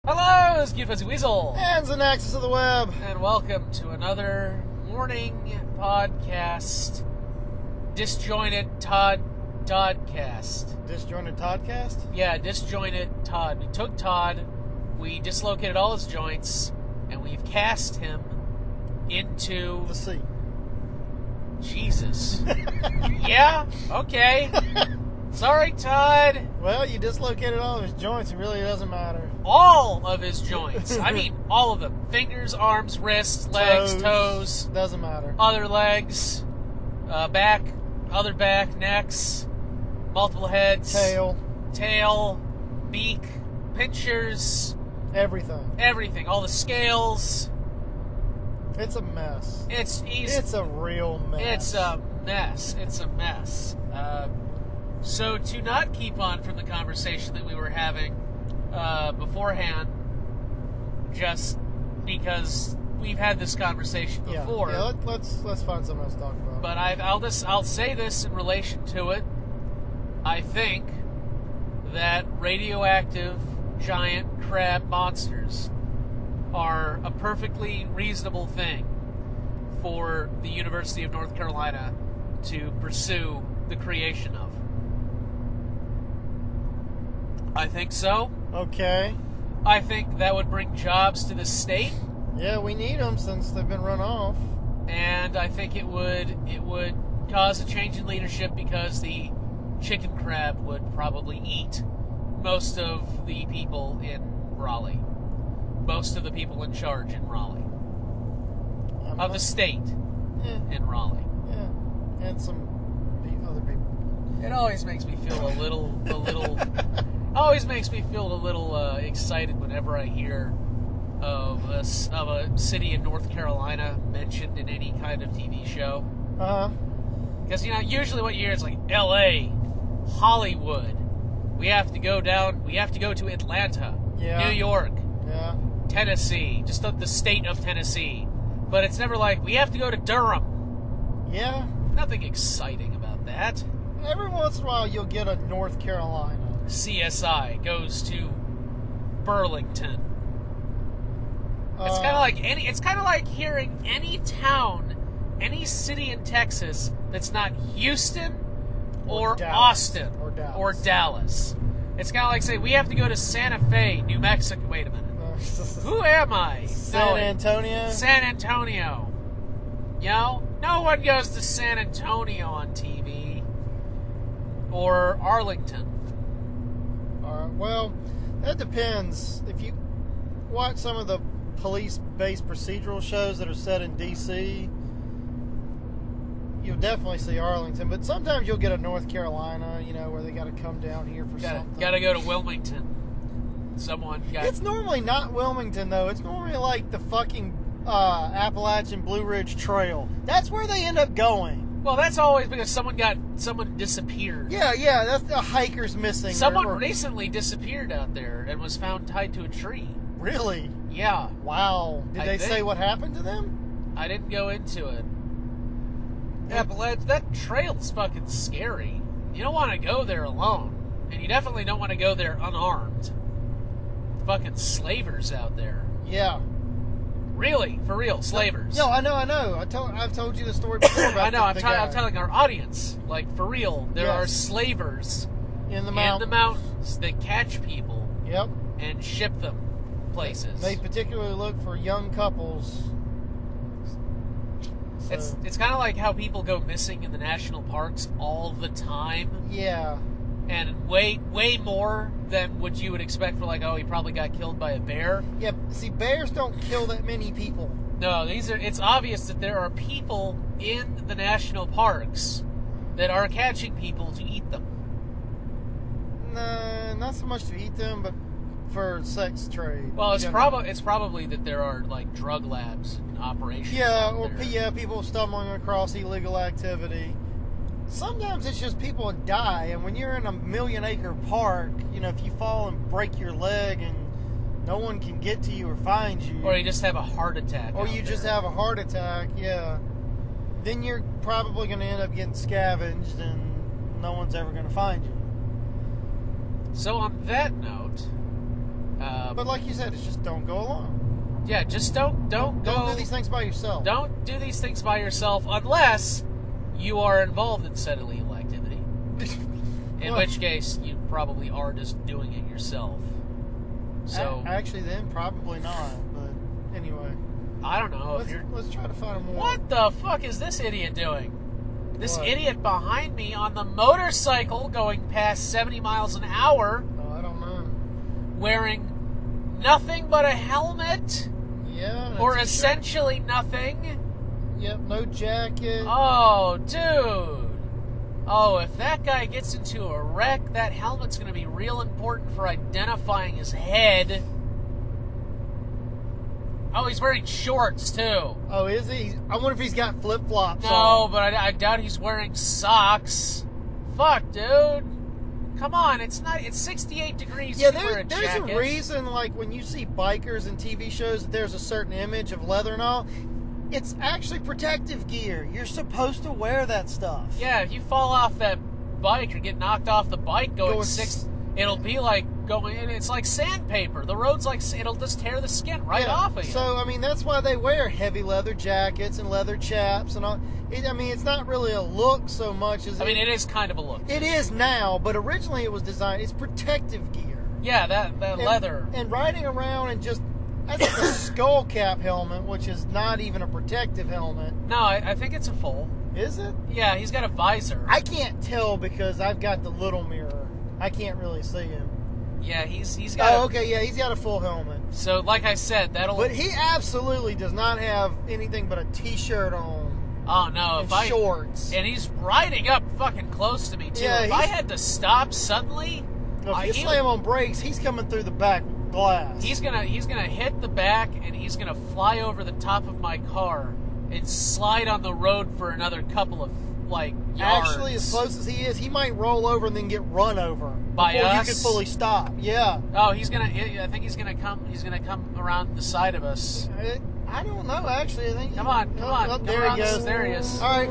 Hello, this is Cute Fuzzy Weasel. And the Nexus of the Web. And welcome to another morning podcast, Disjointed Toddcast. Disjointed Toddcast? Yeah, Disjointed Todd. We took Todd, we dislocated all his joints, and we've cast him into... The sea. Jesus. Yeah? Okay. Sorry, Todd. Well, you dislocated all of his joints. It really doesn't matter. All of his joints. I mean, all of them. Fingers, arms, wrists, legs, toes. Doesn't matter. Other legs, back, other back, necks, multiple heads. Tail, beak, pinchers. Everything. All the scales. It's a mess. It's easy. It's a real mess. It's a mess. So to not keep on from the conversation that we were having beforehand, just because we've had this conversation before. Yeah. Let's find something else to talk about. But I'll say this in relation to it. I think that radioactive giant crab monsters are a perfectly reasonable thing for the University of North Carolina to pursue the creation of. I think so. Okay. I think that would bring jobs to the state. Yeah, we need them since they've been run off. And I think it would cause a change in leadership because the chicken crab would probably eat most of the people in Raleigh. Most of the people in charge in Raleigh. Of the state in Raleigh. Yeah. And some other people. It always makes me feel a little excited whenever I hear of a city in North Carolina mentioned in any kind of TV show. Because usually what you hear is like L.A., Hollywood. We have to go to Atlanta, New York, Tennessee, just the state of Tennessee. But it's never like we have to go to Durham. Yeah. Nothing exciting about that. Every once in a while you'll get a North Carolina. CSI goes to Burlington. It's kind of like hearing any town, any city in Texas that's not Houston or Austin or Dallas. It's kind of like saying we have to go to Santa Fe, New Mexico. Wait a minute. Who am I? San Antonio. San Antonio. No one goes to San Antonio on TV or Arlington. Well, that depends. If you watch some of the police-based procedural shows that are set in D.C., you'll definitely see Arlington. But sometimes you'll get a North Carolina, where they got to come down here for something. Got to go to Wilmington. It's normally not Wilmington, though. It's normally like the fucking Appalachian Blue Ridge Trail. That's where they end up going. Well, that's always because someone disappeared. Yeah, that's the hiker's missing. Someone recently disappeared out there and was found tied to a tree. Really? Yeah. Wow. Did they say what happened to them? I didn't go into it. Yeah, but that trail's fucking scary. You don't want to go there alone. And you definitely don't want to go there unarmed. Fucking slavers out there. Yeah. Really, for real, slavers. No, I know. I've told you the story before about I know. I'm guy. telling our audience, like for real, there are slavers in the mountains that catch people. Yep. And ship them places. They particularly look for young couples. So. It's kind of like how people go missing in the national parks all the time. Yeah. And way more than what you would expect for he probably got killed by a bear. Yeah, see, bears don't kill that many people. No, it's obvious that there are people in the national parks that are catching people to eat them. No, not so much to eat them, but for sex trade. Well, it's probably that there are drug labs in operation. Yeah, people stumbling across illegal activity. Sometimes it's just people die, and when you're in a 1,000,000-acre park, if you fall and break your leg and no one can get to you or find you, or you just have a heart attack, then you're probably going to end up getting scavenged, and no one's ever going to find you. So on that note, But like you said, it's just don't go alone. Yeah, just don't do these things by yourself. Don't do these things by yourself unless you are involved in said illegal activity. In which case, you probably are just doing it yourself. So actually, then probably not. But anyway, I don't know. Let's try to find more. What the fuck is this idiot doing? This idiot behind me on the motorcycle going past 70 miles an hour. Oh, I don't know. Wearing nothing but a helmet. Yeah. Or essentially nothing. Yep, no jacket. Oh, dude. Oh, if that guy gets into a wreck, that helmet's going to be real important for identifying his head. Oh, he's wearing shorts, too. Oh, is he? I wonder if he's got flip-flops on. No, but I doubt he's wearing socks. Fuck, dude. Come on, it's 68 degrees. Yeah, there's a reason, like, when you see bikers in TV shows, there's a certain image of leather and all. It's actually protective gear. You're supposed to wear that stuff. Yeah, if you fall off that bike or get knocked off the bike going it'll be like it's like sandpaper. The road's like, it'll just tear the skin right off of you. So, I mean, that's why they wear heavy leather jackets and leather chaps and all. It's not really a look so much as... it is kind of a look. It is now, but originally it was designed... It's protective gear. Yeah, that leather. And riding around and just... That's like a skull cap helmet, which is not even a protective helmet. No, I think it's a full. Is it? Yeah, he's got a visor. I can't tell because I've got the little mirror. I can't really see him. Yeah, he's got... Oh, okay, yeah, he's got a full helmet. So, like I said, that'll... But he absolutely does not have anything but a t-shirt on. Oh, no, and shorts. And he's riding up fucking close to me, too. Yeah, if I had to stop suddenly... If you slam on brakes, he's coming through the back glass. He's gonna hit the back, and he's gonna fly over the top of my car and slide on the road for another couple of yards. Actually, as close as he is, he might roll over and then get run over by before us. You can fully stop. Yeah. Oh, I think he's gonna come. He's gonna come around the side of us. I don't know. Actually, I think. Come on. Oh, there he goes. There he is. All right.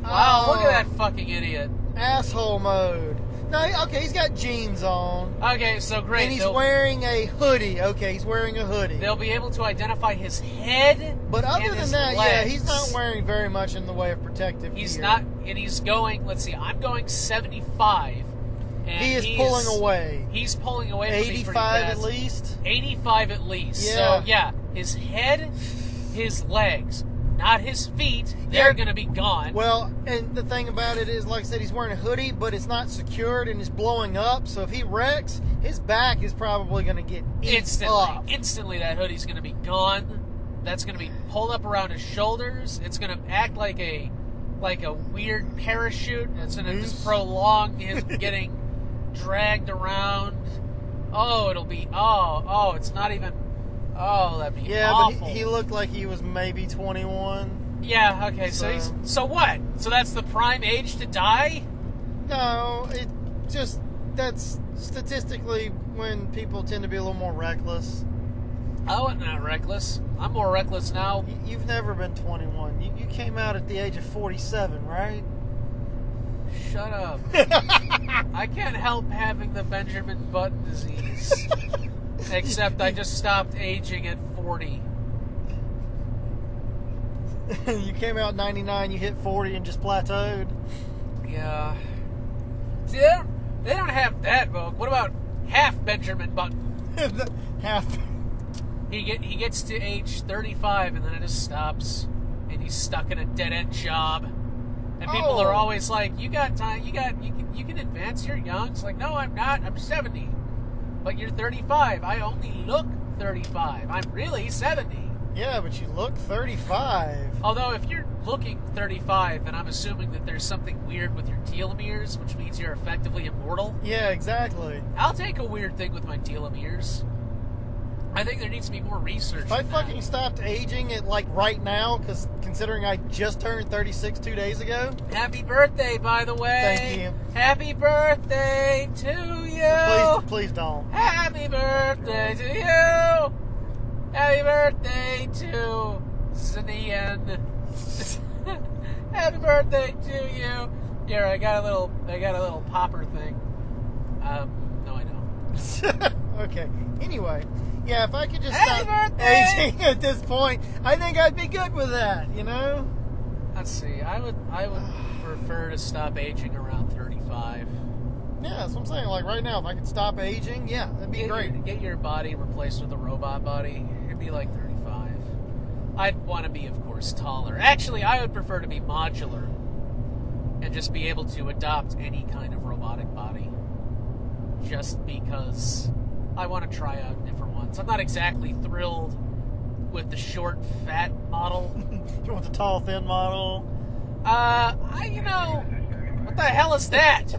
Wow! Look at that fucking idiot. Asshole mode. No, okay, he's got jeans on. Okay, so great. And he's wearing a hoodie. Okay, he's wearing a hoodie. They'll be able to identify his head. But other than that, legs. yeah, he's not wearing very much in the way of protective gear. He's not, and he's going, let's see, I'm going 75. And he is pulling away. He's pulling away from me pretty 85 fast. at least? 85 at least. Yeah. So, yeah, his head, his legs, not his feet, they're going to be gone. Well, and the thing about it is, like I said, he's wearing a hoodie, but it's not secured and it's blowing up. So if he wrecks, his back is probably going to get Instantly, that hoodie's going to be gone. That's going to be pulled up around his shoulders. It's going to act like a weird parachute. It's going to just prolong his getting dragged around. Oh, it'll be... Oh, it's not even... Oh, that'd be awful. But he looked like he was maybe 21. Yeah, okay, so what? So that's the prime age to die? No, it just... That's statistically when people tend to be a little more reckless. I wasn't that reckless. I'm more reckless now. You've never been 21. You came out at the age of 47, right? Shut up. I can't help having the Benjamin Button disease. Except I just stopped aging at 40. You came out in 99, you hit 40 and just plateaued. Yeah. See, they don't have that, Vogue. What about half Benjamin Button? Half. He gets to age 35 and then it just stops, and he's stuck in a dead end job. And people are always like, "You got time? You can advance. You're young." It's like, no, I'm not. I'm 70. But you're 35. I only look 35. I'm really 70. Yeah, but you look 35. Although, if you're looking 35, then I'm assuming that there's something weird with your telomeres, which means you're effectively immortal. Yeah, exactly. I'll take a weird thing with my telomeres. I think there needs to be more research. If I fucking stopped aging at right now, because considering I just turned 36 2 days ago. Happy birthday, by the way. Thank you. Happy birthday to you. Please don't. Happy birthday to you. Happy birthday to Zanian. Happy birthday to you. Here, I got a little popper thing. No, I don't. Okay. Anyway, yeah, if I could just Happy stop birthday! aging at this point, I think I'd be good with that, you know? Let's see. I would prefer to stop aging around 35. Yeah, that's what I'm saying. Like right now, if I could stop aging, yeah, that'd be great. Get your body replaced with a robot body. It'd be like 35. I'd want to be, of course, taller. Actually, I would prefer to be modular and just be able to adopt any kind of robotic body. Just because I want to try out different ones. I'm not exactly thrilled with the short, fat model. You want the tall, thin model? What the hell is that?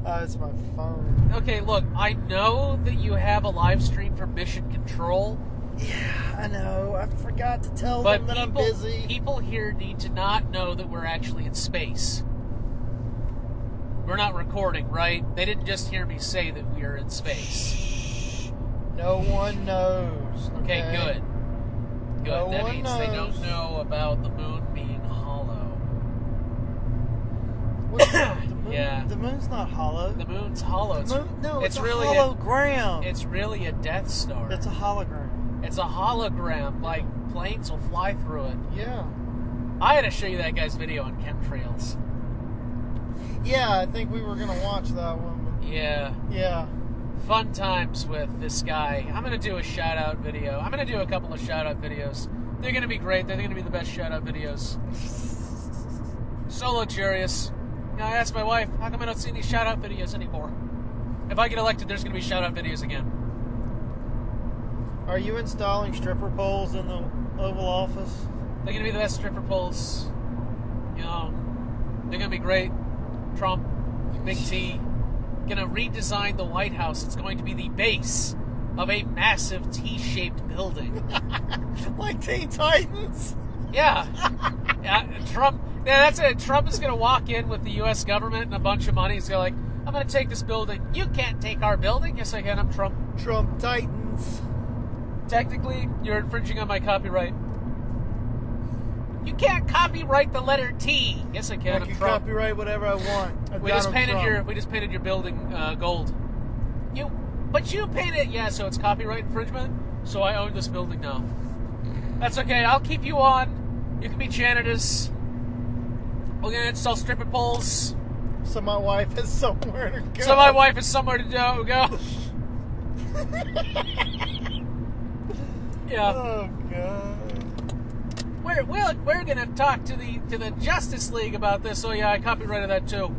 It's my phone. Okay, look, I know that you have a live stream for Mission Control. Yeah, I know. I forgot to tell But them that I'm busy. people here need to not know that we're actually in space. We're not recording, right? They didn't just hear me say that we are in space. No one knows. Okay, good. Good. No That one means they knows. don't know about the moon being hollow. The moon, Yeah. The moon's not hollow. The moon's hollow. It's a really hologram. It's really a Death Star. It's a hologram. It's a hologram. Like, planes will fly through it. Yeah. I had to show you that guy's video on chemtrails. Yeah, I think we were going to watch that one. Yeah. Yeah. Fun times with this guy. I'm going to do a shout-out video. I'm going to do a couple of shout-out videos. They're going to be great. They're going to be the best shout-out videos. So luxurious. You know, I asked my wife, how come I don't see these shout-out videos anymore? If I get elected, there's going to be shout-out videos again. Are you installing stripper poles in the Oval Office? They're going to be the best stripper poles. You know, they're going to be great. Trump, Big T, going to redesign the White House. It's going to be the base of a massive T-shaped building. Like Teen Titans? Yeah. Trump. Yeah, that's it. Trump is going to walk in with the U.S. government and a bunch of money. He's going to I'm going to take this building. You can't take our building. Yes, I can. I'm Trump. Trump Titans. Technically, you're infringing on my copyright. You can't copyright the letter T. Yes, I can. I can copyright whatever I want. We just painted your building gold. But you painted. Yeah, so it's copyright infringement. So I own this building now. That's okay. I'll keep you on. You can be janitors. We're gonna install stripper poles. So my wife has somewhere to go. So my wife has somewhere to go. Yeah. Oh God. We're gonna talk to the Justice League about this. Oh yeah, I copyrighted that too.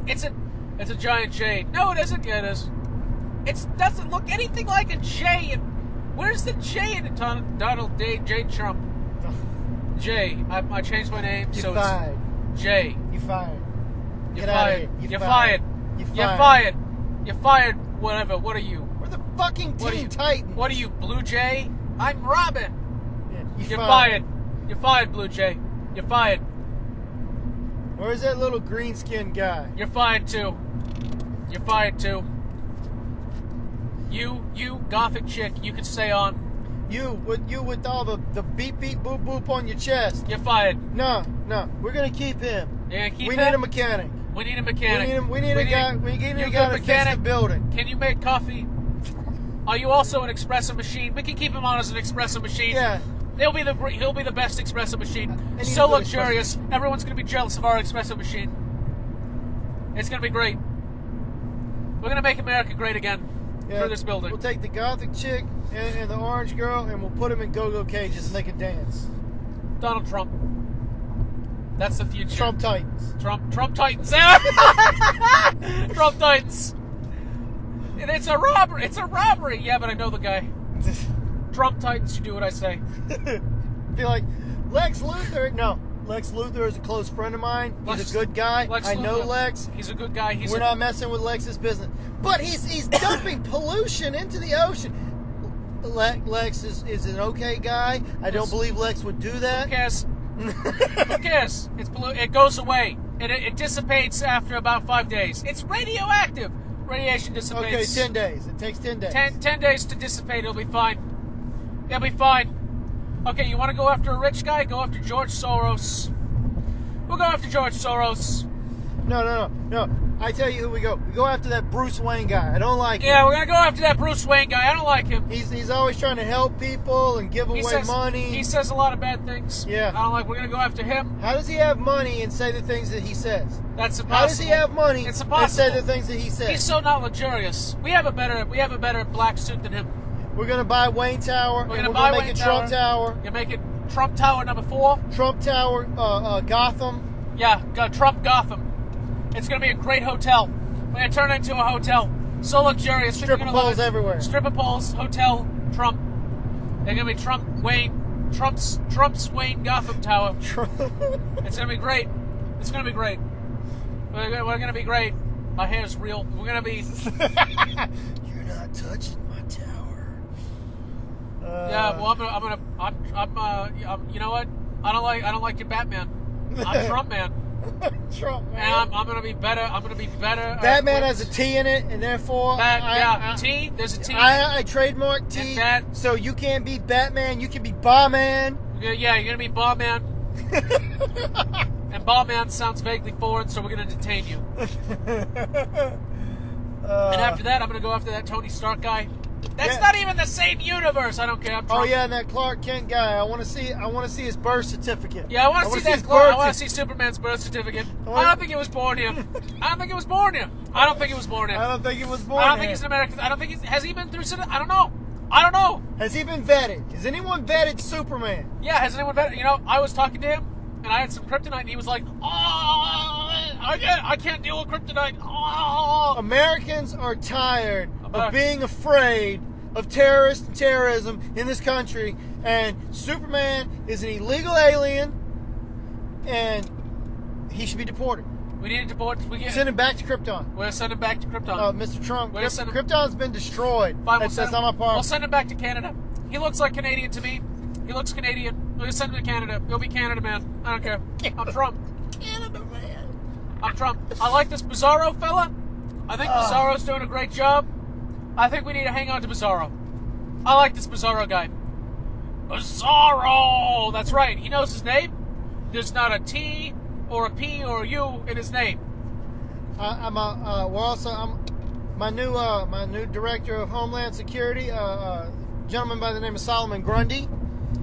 It's a giant J. No, it isn't. Yeah, it is. It doesn't look anything like a J. And where's the J in it? Donald J. Trump. J. I changed my name. You're fired. It's J. You fired. You're Get out of here. You're fired. You're You're fired. fired. You're fired. Whatever. What are you? We're the fucking Teen Titans. What are you, Blue Jay? I'm Robin. Yeah, You're fired. You're fired, Blue Jay. You're fired. Where's that little green-skinned guy? You're fired too. You're fired too. You gothic chick, you can stay on. You with all the beep beep boop boop on your chest. You're fired. No, we're gonna keep him. You're gonna keep we him? need a mechanic. We need a mechanic. We need a guy to fix the building. Can you make coffee? Are you also an espresso machine? We can keep him on as an espresso machine. Yeah. He'll be the best espresso machine. need So a good luxurious. Everyone's gonna be jealous of our espresso machine. It's gonna be great. We're gonna make America great again through this building. We'll take the gothic chick and the orange girl, and we'll put them in go-go cages and make a dance. Donald Trump. That's the future. Trump Titans. Trump Titans. Trump Titans. And it's a robbery. It's a robbery. Yeah, but I know the guy. Trump Titans. You do what I say. Be like, Lex Luthor. No, Lex Luthor is a close friend of mine. He's a good guy. I know Lex. He's a good guy. We're not messing with Lex's business. But he's dumping pollution into the ocean. Lex is an okay guy. I don't believe Lex would do that. Who cares? Who cares? It goes away. It dissipates after about 5 days. It's radioactive. Radiation dissipates. Okay, 10 days. It takes 10 days. 10 days to dissipate. It'll be fine. It'll be fine. Okay, you want to go after a rich guy? Go after George Soros. We'll go after George Soros. No. I tell you who we go. We go after that Bruce Wayne guy. I don't like him. Yeah, we're gonna go after that Bruce Wayne guy. I don't like him. He's always trying to help people and give away money. He says a lot of bad things. Yeah. I don't like. We're gonna go after him. How does he have money and say the things that he says? That's impossible. How does he have money and say the things that he says? He's so not luxurious. We have a better black suit than him. We're gonna buy Wayne Tower. We're gonna make it Trump Tower. You make it Trump Tower number 4. Trump Tower, Gotham. Yeah, Trump Gotham. It's gonna be a great hotel. We're gonna turn it into a hotel. So luxurious. Stripper poles everywhere. Stripper poles, hotel, Trump. They're gonna be Trump's Wayne Gotham Tower. It's gonna be great. It's gonna be great. We're gonna be great. My hair's real. We're gonna be. You're not touching my tower. Yeah, well, I'm you know what? I don't like your Batman. I'm Trump man. Trump man. And I'm gonna be better. I'm gonna be better. Batman has a T in it, and therefore T. There's a T. I trademark T. So you can't be Batman. You can be Barman. Yeah, you're gonna be Barman. And Barman sounds vaguely foreign, so we're gonna detain you. And after that, I'm gonna go after that Tony Stark guy. That's not even the same universe. I don't care. Oh yeah, and that Clark Kent guy. I want to see his birth certificate. Yeah, I want to see that. I want to see Superman's birth certificate. I don't think he was born here. I don't think he was born here. I don't think he was born here. I don't think he was born. I don't think he's an American. I don't think has he been through? I don't know. I don't know. Has he been vetted? Has anyone vetted Superman? Yeah, has anyone vetted? You know, I was talking to him, and I had some kryptonite, and he was like, I can't deal with kryptonite. Oh. Americans are tired of being afraid of terrorists and terrorism in this country, and Superman is an illegal alien, and he should be deported. We need to deport. Send him back to Krypton. We're sending him back to Krypton. Mr. Trump, Krypton's been destroyed. Fine, that's not my part. We'll send him back to Canada. He looks like Canadian to me. He looks Canadian. We're going to send him to Canada. He'll be Canada man. I don't care. I'm Trump. Canada man. I'm Trump. I like this Bizarro fella. I think Bizarro's doing a great job. I think we need to hang on to Bizarro. I like this Bizarro guy. Bizarro! That's right. He knows his name. There's not a T or a P or a U in his name. I'm my new director of Homeland Security, a gentleman by the name of Solomon Grundy.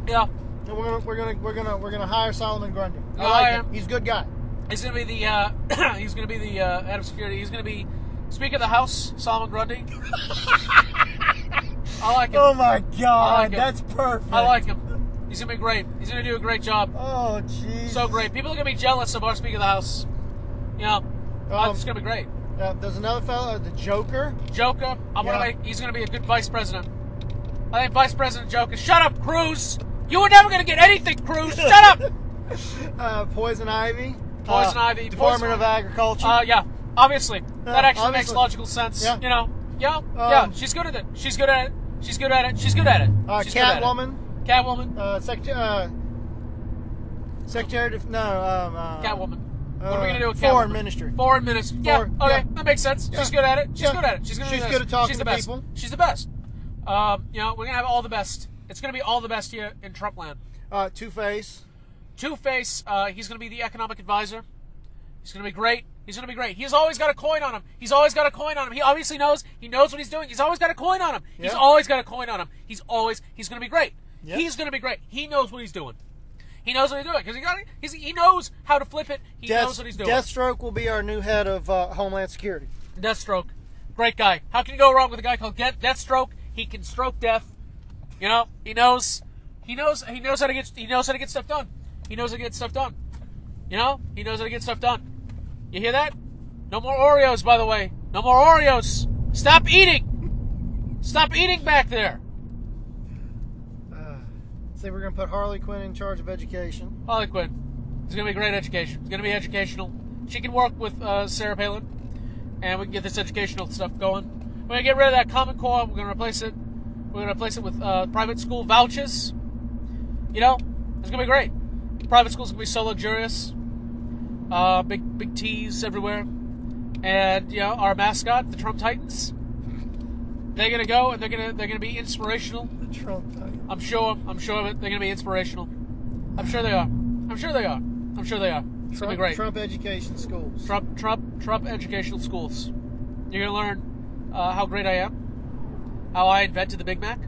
Yeah. And we're gonna hire Solomon Grundy. I like like him. He's a good guy. He's gonna be the head of security. He's gonna be Speaker of the House, Solomon Grundy. I like him. Oh my God, that's perfect. I like him. He's gonna be great. He's gonna do a great job. Oh jeez. So great. People are gonna be jealous of our Speaker of the House. You know, it's gonna be great. There's another fellow, the Joker. Joker. He's gonna be a good vice president. I think Vice President Joker. Shut up, Cruz. You were never gonna get anything, Cruz. Shut up. Poison Ivy. Poison Ivy. Department of Agriculture. Yeah. Obviously, that actually makes logical sense. Yeah. You know. Yeah. She's good at it. She's good at it. She's good at it. Catwoman. Catwoman. Secretary of Catwoman. What are we gonna do with Foreign Catwoman? Ministry. Foreign Ministry. Yeah. Okay, that makes sense. Yeah. She's good at it. She's Yeah. good at it. She's good at talking to people. She's the best. You know, we're gonna have all the best. It's gonna be all the best here in Trump land. Two-Face. Two-Face. He's gonna be the economic advisor. He's gonna be great. He's gonna be great. He's always got a coin on him. He's always got a coin on him. He obviously knows. He knows what he's doing. He's always got a coin on him. Yeah. He's always got a coin on him. He's gonna be great. Yeah. He's gonna be great. He knows what he's doing. He knows what he's doing because he knows how to flip it. He knows what he's doing. Deathstroke will be our new head of Homeland Security. Deathstroke, great guy. How can you go wrong with a guy called Deathstroke? He can stroke death. You know, he knows how to get stuff done. He knows how to get stuff done. You know, he knows how to get stuff done. You hear that? No more Oreos, by the way. No more Oreos. Stop eating. Stop eating back there. Say we're going to put Harley Quinn in charge of education. Harley Quinn. It's going to be great education. It's going to be educational. She can work with Sarah Palin, and we can get this educational stuff going. We're going to get rid of that Common Core. We're going to replace it. We're going to replace it with private school vouchers. You know, it's going to be great. Private schools are going to be so luxurious. Big T's everywhere. And, you know, our mascot, the Trump Titans, they're going to go and they're going to be inspirational. The Trump Titans. I'm sure of it. They're going to be inspirational. I'm sure they are. It's going to be great. Trump education schools. Trump Trump educational schools. You're going to learn how great I am, how I invented the Big Mac.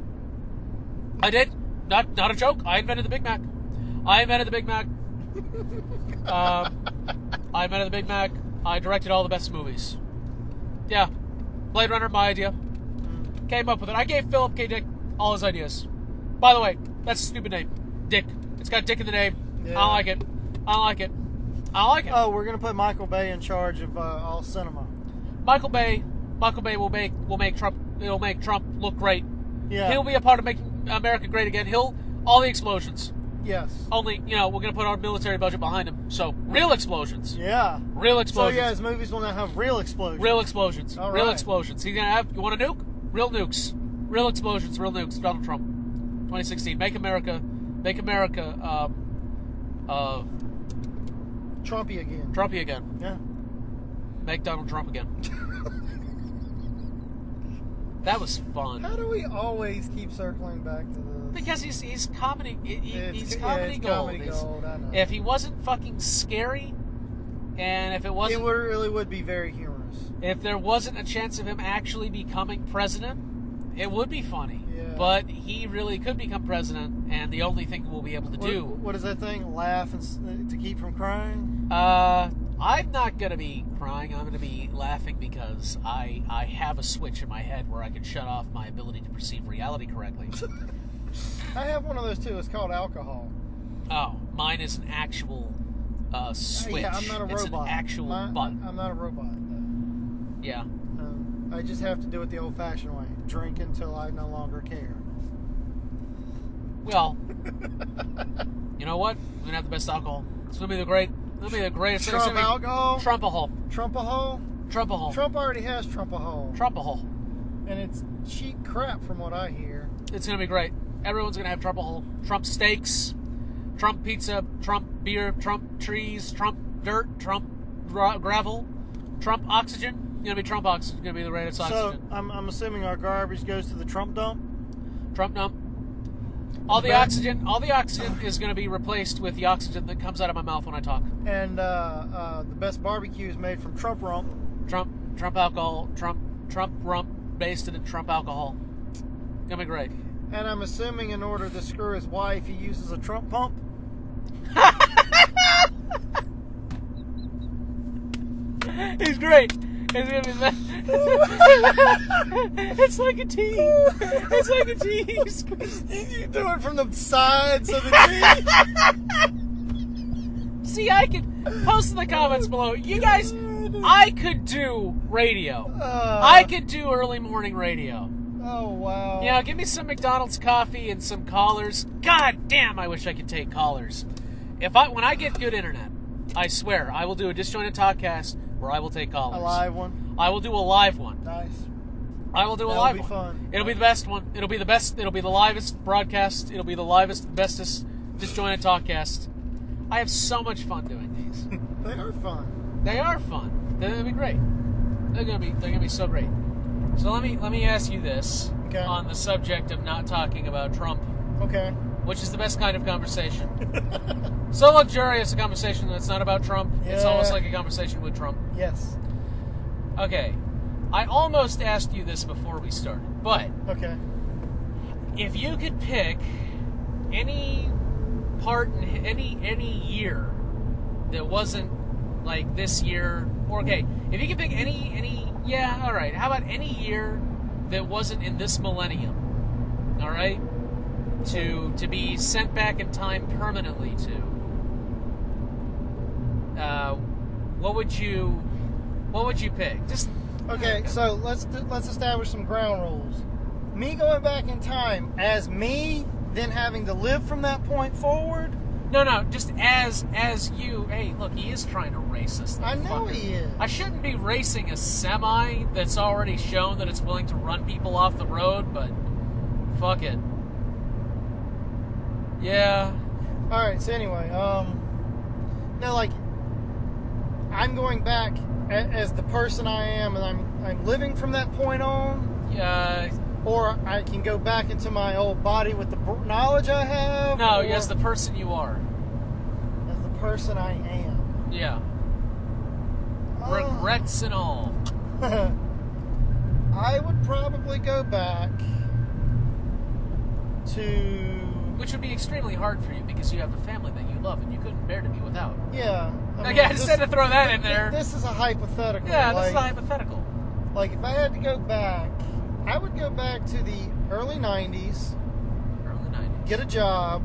I did. Not a joke. I invented the Big Mac. I invented the Big Mac. I invented the Big Mac. I directed all the best movies. Yeah. Blade Runner, my idea. Came up with it. I gave Philip K. Dick all his ideas. By the way, that's a stupid name. Dick. It's got Dick in the name. Yeah. I don't like it. I don't like it. I don't like it. Oh, we're gonna put Michael Bay in charge of all cinema. Michael Bay will make Trump. It'll make Trump look great. Yeah. He'll be a part of making America great again. All the explosions. Yes. Only, we're gonna put our military budget behind him. So real explosions. Yeah. Real explosions. So yeah, his movies will now have real explosions. Real explosions. All real right. explosions. He's gonna have. You want a nuke? Real nukes. Real explosions. Real nukes. Donald Trump. 2016. Make America. Trumpy again. Trumpy again. Yeah. Make Donald Trump again. That was fun. How do we always keep circling back to this? Because he's comedy. He's comedy it's gold. Comedy gold. I know. If he wasn't fucking scary, and if it wasn't, it really would be very humorous. If there wasn't a chance of him actually becoming president, it would be funny. Yeah. But he really could become president, and the only thing we'll be able to do. What is that thing? Laugh and to keep from crying? I'm not going to be crying. I'm going to be laughing because I have a switch in my head where I can shut off my ability to perceive reality correctly. I have one of those too. It's called alcohol. Oh, mine is an actual switch. Yeah, I'm not a robot. It's an actual button. I'm not a robot, though. Yeah. I just have to do it the old-fashioned way. Drink until I no longer care. Well, you know what? We're going to have the best alcohol. It's going to be the greatest. Trump alcohol? Trumpahol. Trumpahol? Trumpahol. Trump already has Trumpahol. Trumpahol. And it's cheap crap from what I hear. It's going to be great. Everyone's going to have Trumpahol. Trump steaks, Trump pizza, Trump beer, Trump trees, Trump dirt, Trump gravel, Trump oxygen. It's going to be Trump oxygen. It's going to be the greatest oxygen. So, I'm assuming our garbage goes to the Trump dump? Trump dump. All the oxygen is going to be replaced with the oxygen that comes out of my mouth when I talk. And the best barbecue is made from Trump rump. Trump alcohol, Trump rump based in Trump alcohol. Gonna be great. And I'm assuming in order to screw his wife, he uses a Trump pump. He's great. It's gonna be that. It's like a tea. It's like a tea. You do it from the sides of the tea. See, I could post in the comments below. You guys, I could do radio. I could do early morning radio. Oh, wow. Yeah, give me some McDonald's coffee and some callers. God damn, I wish I could take callers. When I get good internet, I swear, I will do a disjointed talkcast where I will take callers. A live one? I will do a live one. Nice. I will do a live one. That'll be fun. It'll be the best one. It'll be the best. It'll be the livest broadcast. It'll be the livest, bestest disjointed talkcast. I have so much fun doing these. They are fun. They are fun. They're gonna be great. They're gonna be so great. So let me ask you this on the subject of not talking about Trump. Okay. Which is the best kind of conversation. So luxurious a conversation that's not about Trump. Yeah. It's almost like a conversation with Trump. Yes. Okay. I almost asked you this before we started, but okay. If you could pick any part in any year that wasn't like this year, or okay, if you could pick any all right. How about any year that wasn't in this millennium? All right, to be sent back in time permanently to. What would you pick? Just okay. So let's establish some ground rules. Me going back in time as me, then having to live from that point forward. No, just as you. Hey, look, he is trying to race us. I know he is. I shouldn't be racing a semi that's already shown that it's willing to run people off the road, but fuck it. Yeah. All right. So anyway, now like I'm going back as the person I am, and I'm living from that point on. Yeah. Or I can go back into my old body with the knowledge I have. No, as the person you are. As the person I am. Yeah. Regrets and all. I would probably go back to... Which would be extremely hard for you because you have a family that you love and you couldn't bear to be without. Yeah. I just had to throw that in there. This is a hypothetical. Yeah, this is a hypothetical. Like, if I had to go back, I would go back to the early 90s. Early 90s. Get a job,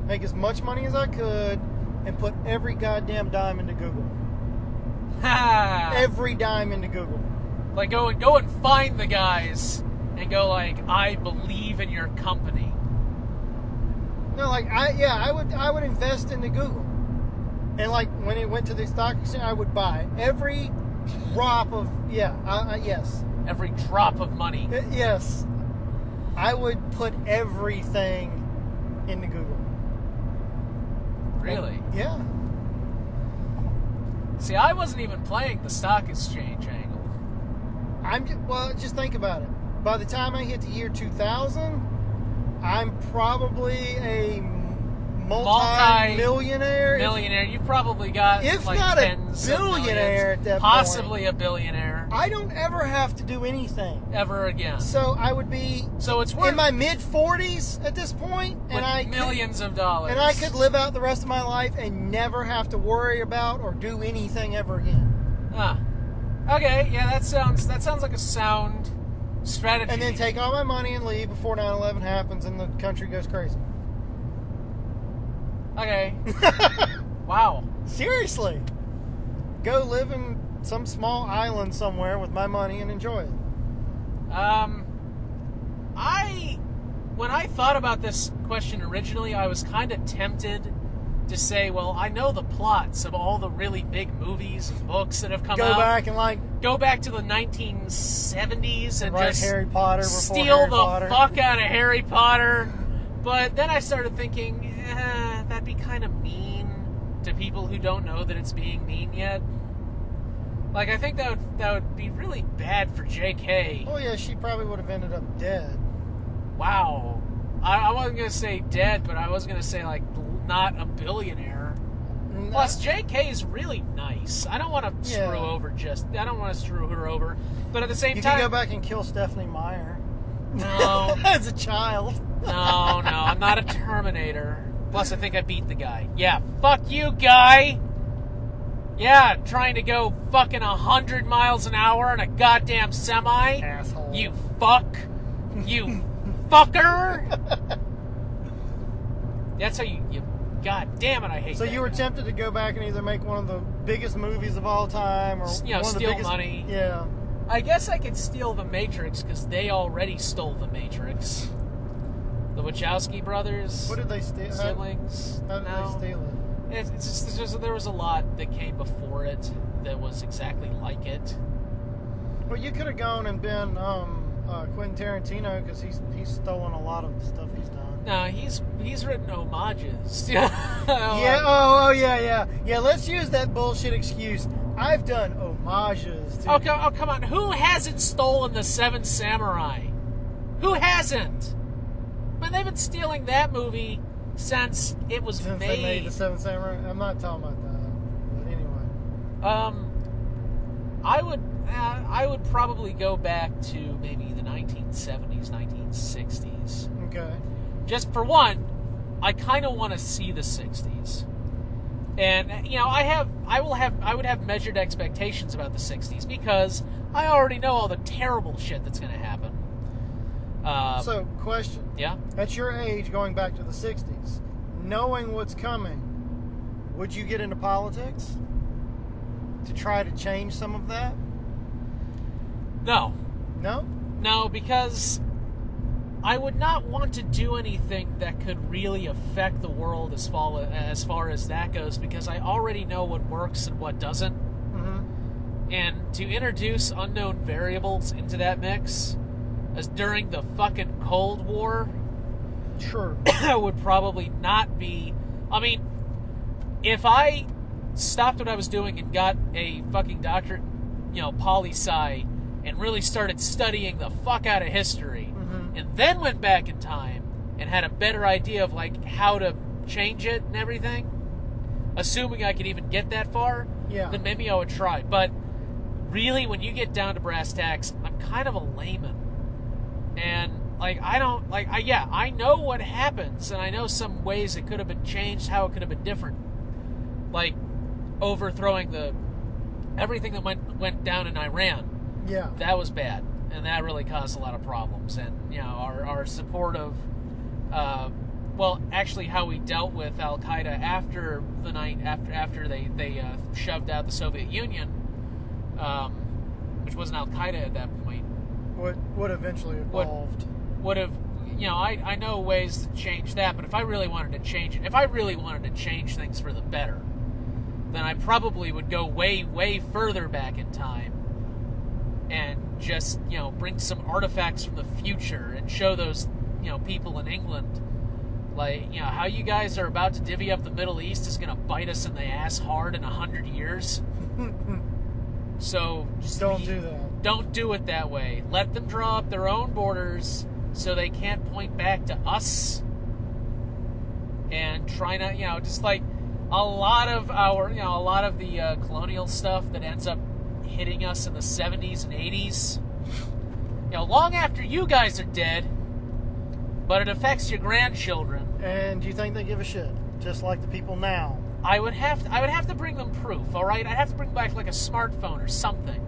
make as much money as I could, and put every goddamn dime into Google. Ha! Every dime into Google. Like, go and find the guys and go like, I believe in your company. No, like, I would invest into Google. And, like, when it went to the stock exchange, I would buy every drop of, yes. Every drop of money. Yes. I would put everything into Google. Really? Yeah. See, I wasn't even playing the stock exchange angle. Just think about it. By the time I hit the year 2000, I'm probably a multi-millionaire. You probably got if like not tens a billionaire of at that possibly point. A billionaire. I don't ever have to do anything ever again. So I would be it's worth in my mid-40s at this point, with millions of dollars. And I could live out the rest of my life and never have to worry about or do anything ever again. Okay, yeah, that sounds like a sound strategy. And then take all my money and leave before 9/11 happens and the country goes crazy. Okay. Wow. Seriously. Go live in some small island somewhere with my money and enjoy it. When I thought about this question originally, I was kind of tempted to say, well, I know the plots of all the really big movies and books that have come out. Go back to the 1970s and write just Harry Potter steal the fuck out of Harry Potter. But then I started thinking, that'd be kind of mean to people who don't know that it's being mean yet. Like, I think that would be really bad for J.K. Oh yeah, she probably would have ended up dead. Wow. I wasn't going to say dead, but I was going to say, like, not a billionaire. No. Plus, J.K. is really nice. I don't want to screw her over. But at the same time... You can go back and kill Stephanie Meyer. No. As a child. No, I'm not a Terminator. Plus, I think I beat the guy. Yeah, fuck you, guy! Yeah, trying to go fucking 100 miles an hour in a goddamn semi? Asshole. You fuck. You fucker! That's how you... God damn it, I hate that. So you were tempted to go back and either make one of the biggest movies of all time or steal one of the biggest, money. Yeah. I guess I could steal The Matrix because they already stole The Matrix. The Wachowski brothers. What did they steal? Siblings. How did they steal it? It's just there was a lot that came before it that was exactly like it. Well, you could have gone and been Quentin Tarantino because he's stolen a lot of the stuff he's done. No, he's written homages. Yeah. Yeah. Let's use that bullshit excuse. I've done homages to... Oh, come on. Who hasn't stolen the Seven Samurai? Who hasn't? But they've been stealing that movie since it was made. They made the Seven Samurai? I'm not talking about that. But anyway. I would probably go back to maybe the 1970s, 1960s. Okay. Just for one, I kind of want to see the 60s. And, I would have measured expectations about the 60s because I already know all the terrible shit that's going to happen. So, question. Yeah? At your age, going back to the 60s, knowing what's coming, would you get into politics to try to change some of that? No. No? No, because I would not want to do anything that could really affect the world as far as that goes, because I already know what works and what doesn't. Mm-hmm. And to introduce unknown variables into that mix, as during the fucking Cold War, sure, would probably not be... I mean, if I stopped what I was doing and got a fucking doctorate, poli-sci, and really started studying the fuck out of history, mm-hmm. and then went back in time and had a better idea of, like, how to change it and everything, assuming I could even get that far, yeah, then maybe I would try. But really, when you get down to brass tacks, I'm kind of a layman. And, like, I don't, like, I know what happens, and I know some ways it could have been changed, how it could have been different. Like, overthrowing everything that went down in Iran. Yeah. That was bad, and that really caused a lot of problems. And, you know, our support of, well, actually how we dealt with Al-Qaeda after the night, after they shoved out the Soviet Union, which wasn't Al-Qaeda at that point. What eventually evolved. Would have, you know, I know ways to change that, but if I really wanted to change it, if I really wanted to change things for the better, then I probably would go way, way further back in time and just, you know, bring some artifacts from the future and show those, you know, people in England, like, you know, how you guys are about to divvy up the Middle East is going to bite us in the ass hard in 100 years. So just don't do that. Don't do it that way. Let them draw up their own borders so they can't point back to us. And try not, you know, just like a lot of the colonial stuff that ends up hitting us in the 70s and 80s. You know, long after you guys are dead, but it affects your grandchildren. And do you think they give a shit? Just like the people now. I would have to bring them proof, all right? I'd have to bring back like a smartphone or something.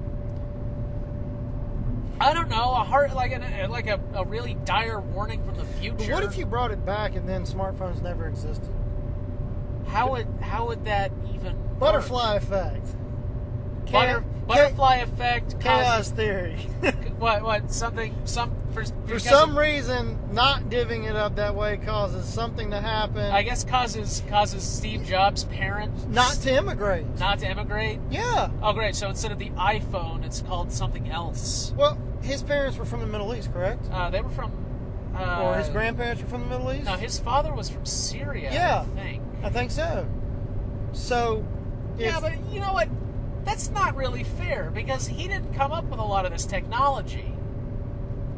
I don't know, a really dire warning from the future. But what if you brought it back and then smartphones never existed? How would that even Butterfly effect. Butterfly effect. Chaos theory. What? For some reason, not divvying it up that way causes something to happen. I guess causes Steve Jobs' parents not to immigrate. Not to immigrate? Yeah. Oh, great. So instead of the iPhone, it's called something else. Well, his parents were from the Middle East, correct? They were from... or his grandparents were from the Middle East? No, his father was from Syria, yeah, I think so. So... yeah, but you know what? That's not really fair, because he didn't come up with a lot of this technology.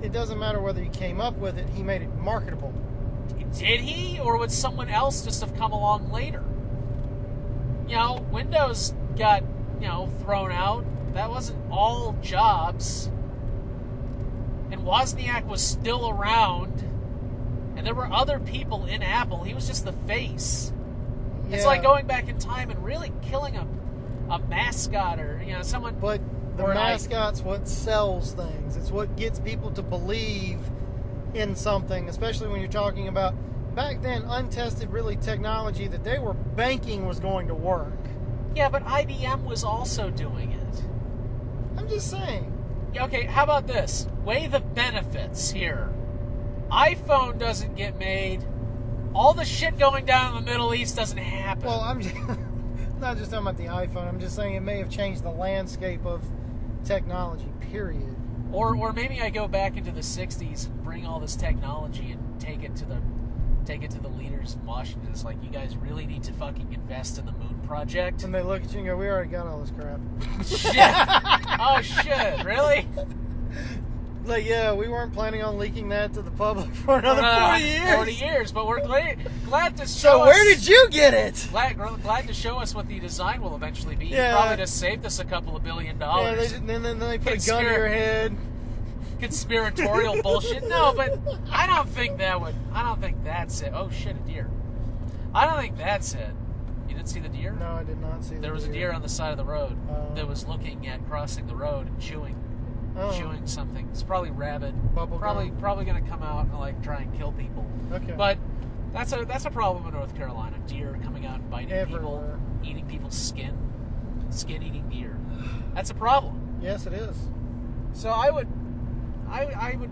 It doesn't matter whether he came up with it, he made it marketable. Did he? Or would someone else just have come along later? You know, Windows got, you know, thrown out. That wasn't all Jobs. And Wozniak was still around. And there were other people in Apple. He was just the face. Yeah. It's like going back in time and really killing a mascot or, you know, someone... But the mascot's what sells things. It's what gets people to believe in something, especially when you're talking about, back then, untested, really, technology that they were banking was going to work. Yeah, but IBM was also doing it. I'm just saying. Yeah, okay, how about this? Weigh the benefits here. iPhone doesn't get made. All the shit going down in the Middle East doesn't happen. Well, I'm just... not just talking about the iPhone. I'm just saying it may have changed the landscape of technology, period. Or maybe I go back into the 60s and bring all this technology and take it to the leaders in Washington. It's like, you guys really need to fucking invest in the moon project. And they look at you and go, we already got all this crap. Shit. Oh, shit. Really? Like, yeah, we weren't planning on leaking that to the public for another 40 years. 40 years, but we're glad to show So where did you get it? Glad to show us what the design will eventually be. Yeah. Probably just saved us a couple of $1 billion. Yeah, then they put a gun to your head. Conspiratorial bullshit. No, but I don't think that's it. Oh shit, a deer. I don't think that's it. You didn't see the deer? No, I did not see the deer. There was a deer on the side of the road that was looking at crossing the road and chewing something. It's probably rabid. Probably going to come out and like try and kill people. Okay. But that's a problem in North Carolina. Deer coming out and biting people, eating people's skin eating deer. That's a problem. Yes, it is. So I would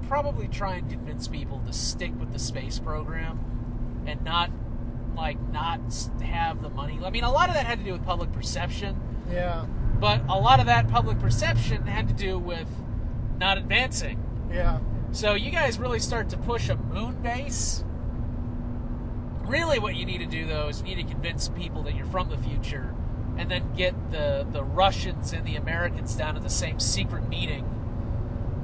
probably try and convince people to stick with the space program and not have the money. I mean, a lot of that had to do with public perception. Yeah. But a lot of that public perception had to do with not advancing. Yeah. So you guys really start to push a moon base. Really what you need to do, though, is you need to convince people that you're from the future and then get the Russians and the Americans down to the same secret meeting.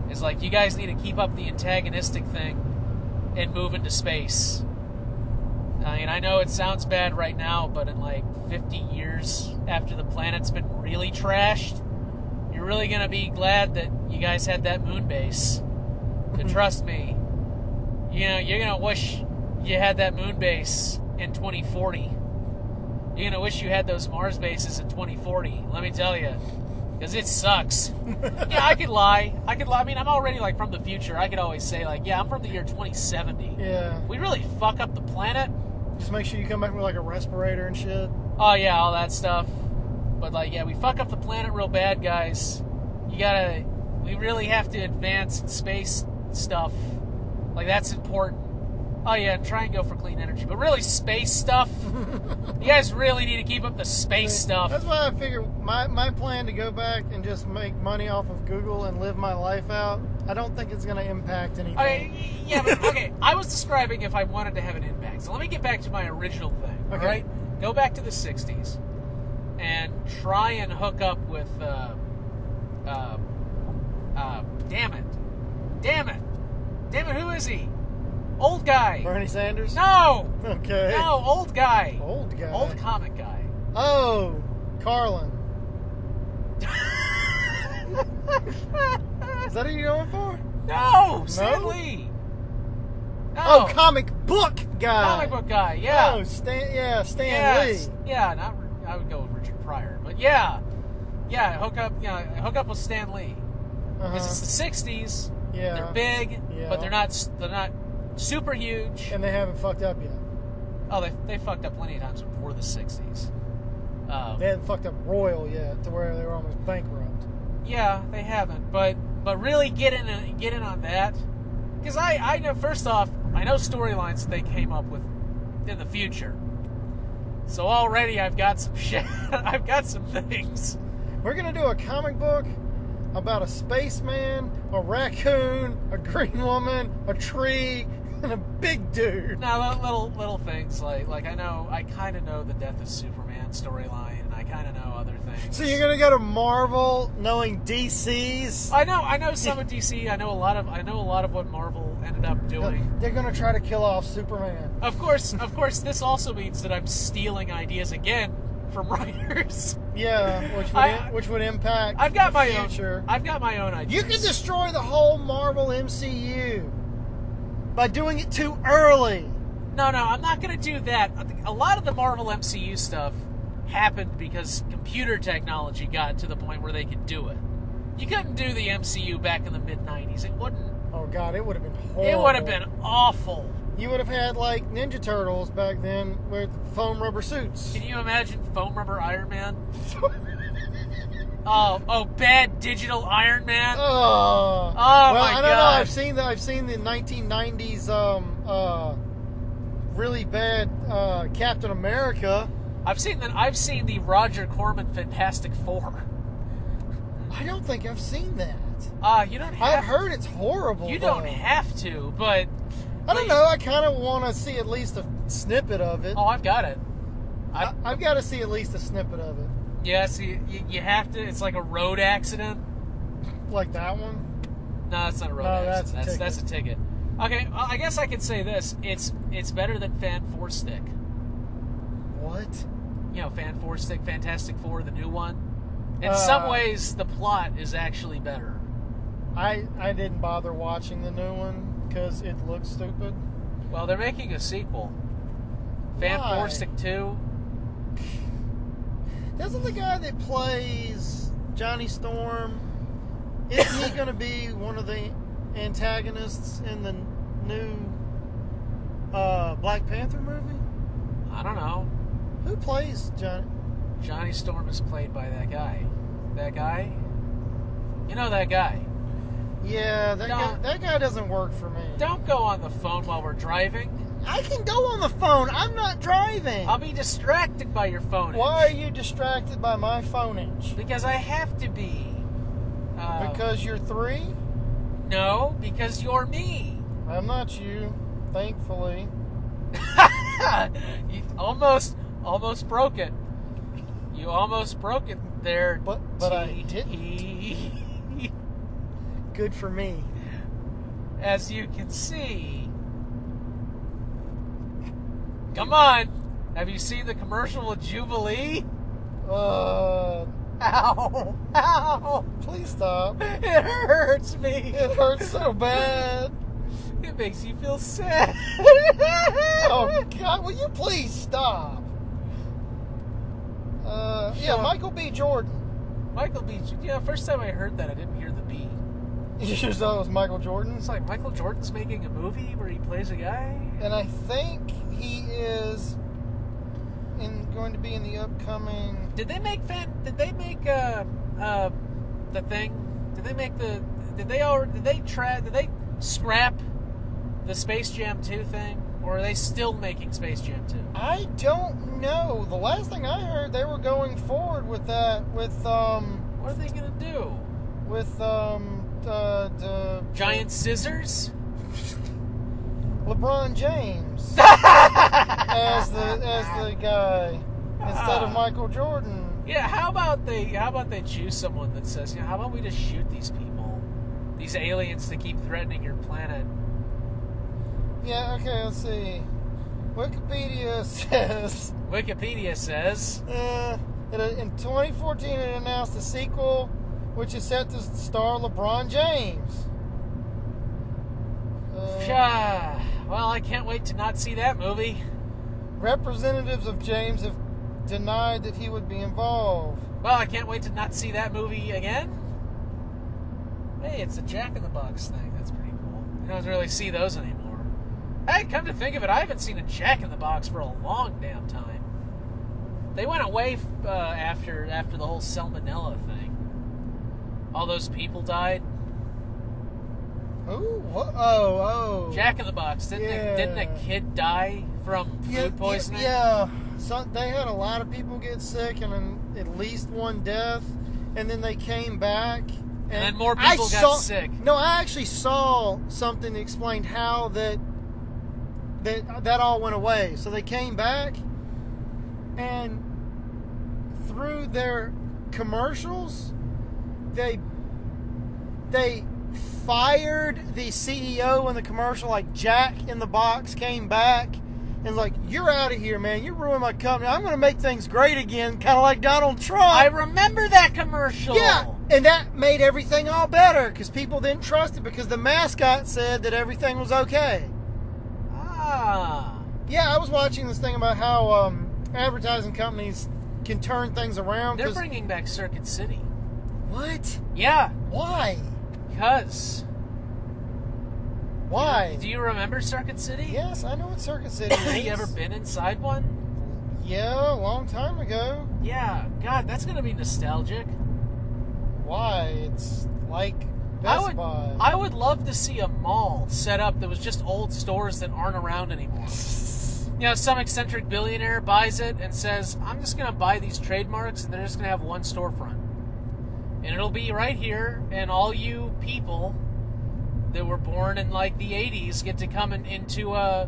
It's like, you guys need to keep up the antagonistic thing and move into space. I mean, I know it sounds bad right now, but in like 50 years after the planet's been really trashed, you're really gonna be glad that you guys had that moon base. And trust me, you know, you're gonna wish you had that moon base in 2040. You're gonna wish you had those Mars bases in 2040. Let me tell you, because it sucks. Yeah, I could lie. I mean, I'm already like from the future. I could always say like, yeah, I'm from the year 2070. Yeah. We really fuck up the planet. Just make sure you come back with like a respirator and shit. Oh yeah, all that stuff. But like, yeah, we fuck up the planet real bad, guys. We really have to advance space stuff. Like, that's important. Oh yeah, and try and go for clean energy. But really, space stuff, you guys really need to keep up the space stuff. That's why I figure my plan to go back and just make money off of Google and live my life out, I don't think it's going to impact anything. Okay, yeah, but okay, I was describing if I wanted to have an impact. So let me get back to my original thing, okay. All right? Go back to the 60s and try and hook up with, damn it, who is he? Old guy. Bernie Sanders? No! Okay. No, old guy. Old guy? Old comic guy. Oh, Carlin. Is that who you're going for? No! Stan Lee. No. Oh, comic book guy. Comic book guy, yeah. Oh, Stan Lee. Yeah, I would go with Richard Pryor. But yeah, hook up with Stan Lee. Because it's the 60s. Yeah. They're big, Yeah. but they're not super huge. And they haven't fucked up yet. Oh, they fucked up plenty of times before the 60s. They hadn't fucked up royal yet to where they were almost bankrupt. Yeah, they haven't. But really get in on that. Because I know, first off, I know storylines that they came up with in the future. So already I've got some shit. I've got some things. We're going to do a comic book about a spaceman, a raccoon, a green woman, a tree, and a big dude. No, little things like I kind of know the Death of Superman storyline, and I kind of know other things. So you're gonna go to Marvel, knowing DC's? I know some of DC. I know a lot of what Marvel ended up doing. They're gonna try to kill off Superman. Of course. This also means that I'm stealing ideas again from writers. Yeah, which would impact I've got my future. own. I've got my own ideas. You can destroy the whole Marvel MCU by doing it too early. No, I'm not going to do that. A lot of the Marvel MCU stuff happened because computer technology got to the point where they could do it. You couldn't do the MCU back in the mid-90s. It wouldn't. Oh, God, it would have been horrible. It would have been awful. You would have had, like, Ninja Turtles back then with foam rubber suits. Can you imagine foam rubber Iron Man? Oh, bad digital Iron Man? Oh, my God. I don't know. I've seen the 1990s really bad Captain America. I've seen the Roger Corman Fantastic Four. I don't think I've seen that. You don't have I've heard it's horrible. You don't have to, but I don't know. I kind of want to see at least a snippet of it. Oh, I've got it. I've got to see at least a snippet of it. Yeah, see, you have to. It's like a road accident. Like that one? No, that's not a road accident. That's a ticket. Okay, I guess I could say this. It's better than Fan 4 Stick. What? You know, Fan 4 Stick, Fantastic Four, the new one. In some ways, the plot is actually better. I didn't bother watching the new one because it looks stupid. Well, they're making a sequel. Fan 4 Stick 2. Doesn't the guy that plays Johnny Storm, isn't he going to be one of the antagonists in the new Black Panther movie? I don't know. Who plays Johnny? Johnny Storm is played by that guy. That guy? You know that guy. Yeah, that guy doesn't work for me. Don't go on the phone while we're driving. I can go on the phone. I'm not driving. I'll be distracted by your phonage. Why are you distracted by my phonage? Because I have to be. Because you're 3? No, because you're me. I'm not you, thankfully. You almost broke it. You almost broke it there. But I didn't. Good for me. As you can see. Come on. Have you seen the commercial with Jubilee? Ow! Ow! Please stop. It hurts me. It hurts so bad. It makes you feel sad. Oh, God, will you please stop? Yeah, Michael B. Jordan. Michael B. Yeah, first time I heard that, I didn't hear the B. You just thought it was Michael Jordan? It's like Michael Jordan's making a movie where he plays a guy? And I think he is going to be in the upcoming... Did they make the thing? Did they scrap the Space Jam 2 thing? Or are they still making Space Jam 2? I don't know. The last thing I heard, they were going forward with that, with, What are they gonna do? With, Giant scissors? LeBron James as the guy instead of Michael Jordan. Yeah, how about they choose someone that says, how about we just shoot these people, these aliens that keep threatening your planet? Yeah, okay, let's see. Wikipedia says in 2014 it announced a sequel which is set to star LeBron James. Well, I can't wait to not see that movie. Representatives of James have denied that he would be involved. Well, I can't wait to not see that movie again. Hey, it's a Jack in the Box thing. That's pretty cool. You don't really see those anymore. Hey, come to think of it, I haven't seen a Jack in the Box for a long damn time. They went away after the whole salmonella thing. All those people died. Oh. Jack in the Box. Didn't a kid die from food poisoning? Yeah. So they had a lot of people get sick and at least one death. And then they came back. And then more people got sick. No, I actually saw something that explained how that all went away. So they came back, and through their commercials, they fired the CEO in the commercial. Like, Jack in the Box came back and like, you're out of here, man. You ruined my company. I'm going to make things great again, kind of like Donald Trump. I remember that commercial. Yeah, and that made everything all better because people didn't trust it because the mascot said that everything was okay. Yeah, I was watching this thing about how advertising companies can turn things around. They're bringing back Circuit City. What? Yeah. Why? Because. Why? Do you remember Circuit City? Yes, I know what Circuit City is. Have you ever been inside one? Yeah, a long time ago. Yeah, God, that's going to be nostalgic. Why? It's like Best Buy. I would love to see a mall set up that was just old stores that aren't around anymore. Some eccentric billionaire buys it and says, I'm just going to buy these trademarks and they're just going to have one storefront. And it'll be right here, and all you people that were born in like the 80s get to come into a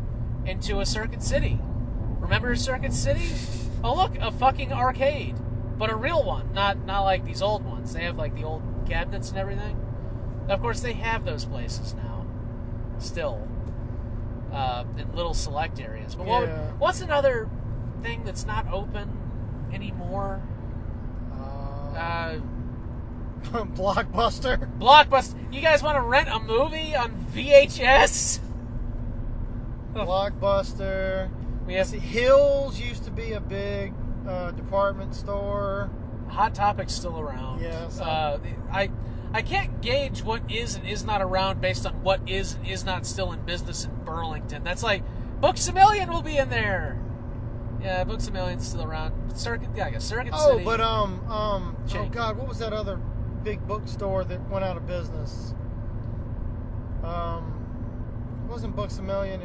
Circuit City. Remember Circuit City? Oh look, a fucking arcade. But a real one, not like these old ones. They have like the old cabinets and everything. Of course they have those places now. Still. In little select areas. But what's another thing that's not open anymore? Blockbuster. You guys want to rent a movie on VHS? Blockbuster. We have Hills used to be a big department store. Hot Topic's still around. Yes. I can't gauge what is and is not around based on what is and is not still in business in Burlington. That's like Books A Million will be in there. Yeah, Books A Million's still around. Circuit City. Oh, but oh God, what was that other big bookstore that went out of business? It wasn't Books A Million.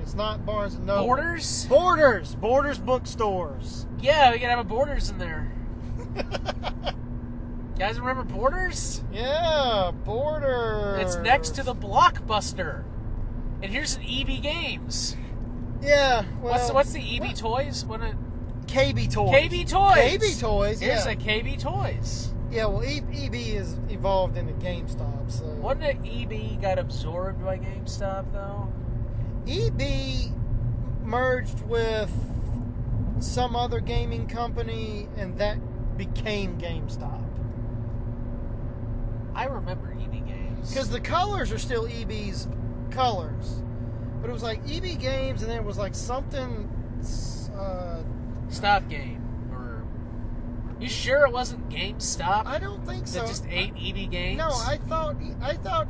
It's not Barnes and Noble. Borders bookstores. Yeah, we can have a Borders in there. Guys, remember Borders? Yeah, Borders. It's next to the Blockbuster. And here's an EB Games. Yeah. Well, what's the EB Toys? KB Toys. KB Toys. KB Toys. Here's a KB Toys. Yeah. Well, EB is evolved into GameStop. So wasn't it EB got absorbed by GameStop though? EB merged with some other gaming company, and that became GameStop. I remember EB Games. Because the colors are still EB's colors. But it was like EB Games, and then it was like something... Stop Game. Or... You sure it wasn't GameStop? I don't think so. That just ate EB Games? No, I thought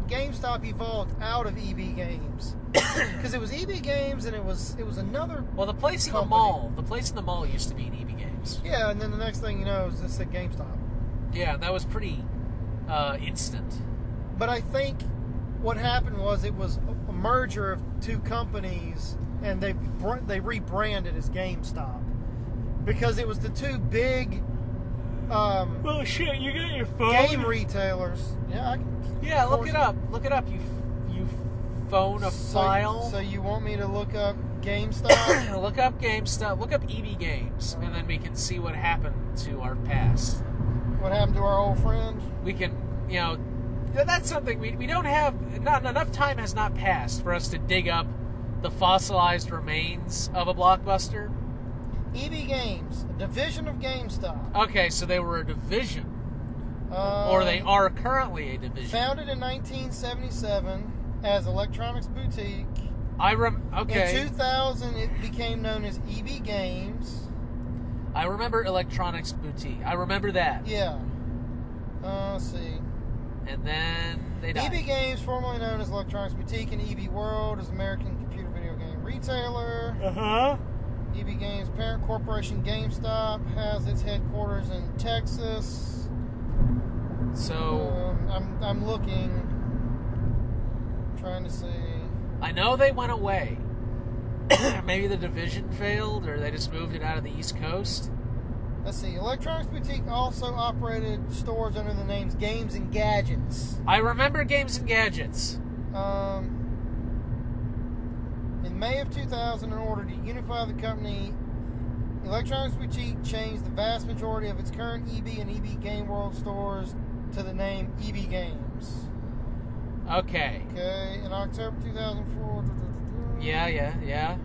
GameStop evolved out of EB Games. Because it was EB Games, and it was another... Well, the place in the mall. The place in the mall used to be in EB Games. Yeah, and then the next thing you know is it's at GameStop. Yeah, that was pretty instant. But I think what happened was it was a merger of two companies, and they rebranded as GameStop because it was the two big well, shit, you got your phone? Game retailers. Yeah, look it up. Look it up, you phone a file. So you want me to look up GameStop? Look up GameStop. Look up EB Games, and then we can see what happened to our past. What happened to our old friend? We can, that's something we don't have. Not enough time has not passed for us to dig up the fossilized remains of a Blockbuster. EB Games, a division of GameStop. Okay, so they were a division, or they are currently a division. Founded in 1977 as Electronics Boutique. Okay. In 2000, it became known as EB Games. I remember Electronics Boutique. I remember that. Yeah. Let's see. And then they died. EB Games, formerly known as Electronics Boutique, and EB World is American computer video game retailer. Uh-huh. EB Games' parent corporation GameStop has its headquarters in Texas. So I'm looking, trying to see. I know they went away. Maybe the division failed, or they just moved it out of the East Coast. Let's see. Electronics Boutique also operated stores under the names Games and Gadgets. I remember Games and Gadgets. In May of 2000, in order to unify the company, Electronics Boutique changed the vast majority of its current EB and EB Game World stores to the name EB Games. Okay. Okay, in October 2004... Yeah.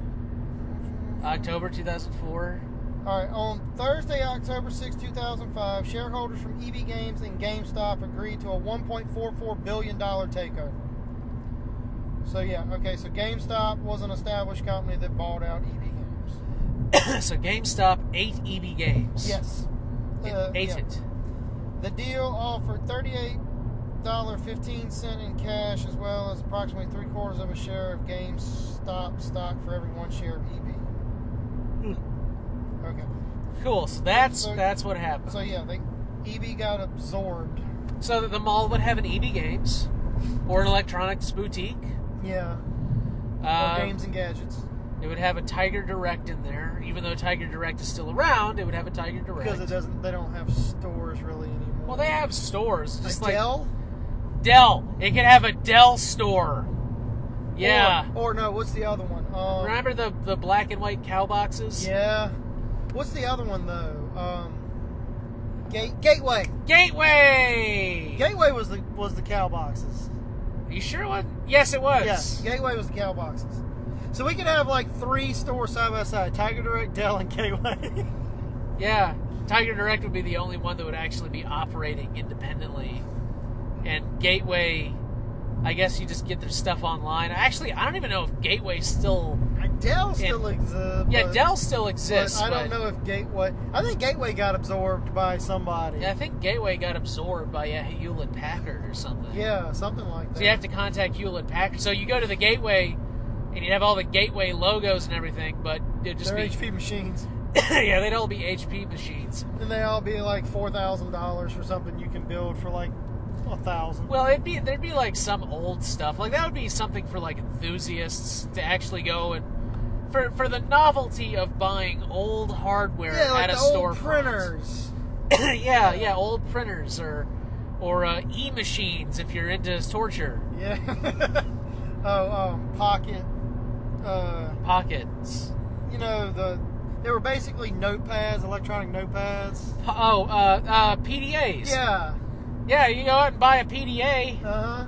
October 2004. Alright, on Thursday, October 6, 2005, shareholders from EB Games and GameStop agreed to a $1.44 billion takeover. So yeah, okay, so GameStop was an established company that bought out EB Games. So GameStop ate EB Games. Yes. Ate it. The deal offered $38.15 in cash, as well as approximately 3/4 of a share of GameStop stock for every 1 share of EB. Okay. Cool. So that's what happened. So yeah, EB got absorbed. So that the mall would have an EB Games or an Electronics Boutique. Yeah. Or Games and Gadgets. It would have a Tiger Direct in there, even though Tiger Direct is still around. It would have a Tiger Direct because they don't have stores really anymore. Well, they have stores, just like Dell. Dell. It could have a Dell store. Yeah. Or no, what's the other one? Remember the black and white cow boxes? Yeah. What's the other one though? Gateway. Gateway was the cow boxes. Are you sure it was? Yes, it was. Yes. Gateway was the cow boxes. So we could have like 3 stores side by side: Tiger Direct, Dell, and Gateway. Yeah. Tiger Direct would be the only one that would actually be operating independently, and Gateway, I guess you just get their stuff online. Actually, I don't even know if Gateway still... Dell still exists. Yeah, Dell still exists. But I don't know if Gateway... I think Gateway got absorbed by somebody. Yeah, I think Gateway got absorbed by Hewlett-Packard or something. Yeah, something like that. So you have to contact Hewlett-Packard. So you go to the Gateway, and you'd have all the Gateway logos and everything, but it'd just They're be... HP machines. Yeah, they'd all be HP machines. And they all be like $4,000 for something you can build for like $1,000. Well, there'd be like some old stuff. Like that would be something for like enthusiasts to actually go and for the novelty of buying old hardware like at a store. storefront. Printers. yeah, old printers or e-machines if you're into torture. Yeah. Pocket. Pockets. You know they were basically notepads, electronic notepads. PDAs. Yeah. Yeah, you go out and buy a PDA. Uh-huh.